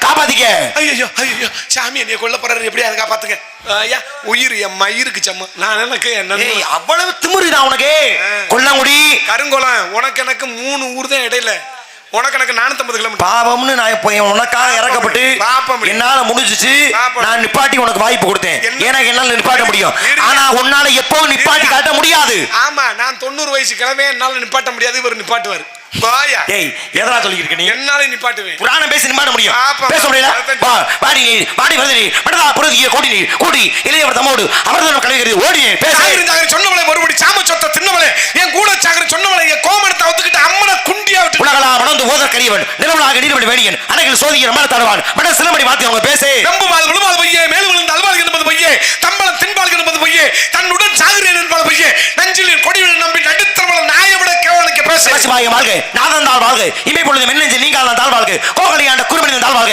காப்பாத்திக்க. ஐயோ ஐயோ சாமி என்னைய கொல்ல போறாரு, எப்படியா அதை காப்பாத்துங்க ஐயா. உயிர் என் மயிருக்கு சம்ம. நான் எனக்கு என்ன அவ்வளவு திமிருடா உனக்கு. கொல்லங்குடி கருங்குளம் உனக்கு எனக்கு 3 ஊர் தான் இடையில. உனக்கு எனக்கு 450 கிலோமீட்டர். பாவம்னு நான் இப்போ உனக்காக இறக்கப்பட்டு என்னால முடிஞ்சிச்சு. நான் நிப்பாட்டி உனக்கு வாய்ப்பு கொடுத்தேன். எனக்கு என்னால நிப்பாட்ட முடியும். ஆனா உன்னால எப்பவும் நிப்பாட்டி காட்ட முடியாது. ஆமா நான் 90 வயசு கிழமை என்னால நிப்பாட்ட முடியாது. இவர் நிப்பாட்டுவார். வாயா டேய் எதனா சொல்லிருக்க நீ? என்னால நிப்பாட்டுவேன். புராணம் பேசி நிப்பாட்ட முடியும். பேச முடியல. வாடி வாடி வருது நீ மடதா புரதிய கோடி நீ கூடி இளையவர் தம்மோடு அவர்தான் கலைகிறது ஓடி பேச. சாகரி சொன்னவளே மறுபடி சாம சொத்த தின்னவளே என் கூட சாகரி சொன்னவளே என் கோமணத்தை அவுத்துக்கிட்டு அம்மனை குண்டியா விட்டு உலகளா மணந்து ஓத கரியவன் நிலவலாக நீர்வடி வேணியன் அணைகள் சோதிக்கிற மன தருவான் மட சிலமடி வாத்தி அவங்க பேசே. நம்பு மாது விழுமாது பையே மேல் விழுந்த அல்வாள் என்பது பையே தம்பளம் தின்பால் என்பது பையே தன்னுடன் சாகரி என்பது பையே நஞ்சிலின் கொடிவில் நம்பி நடுத்தரவள நாயை விட கேவலுக்கு பேச. வாழ்க நாதன் தாழ் வாழ்க இமை பொழுது மென்னெஞ்சு நீங்காlan தாழ் வாழ்க கோகலியாண்ட குருமனின் தாழ் வாழ்க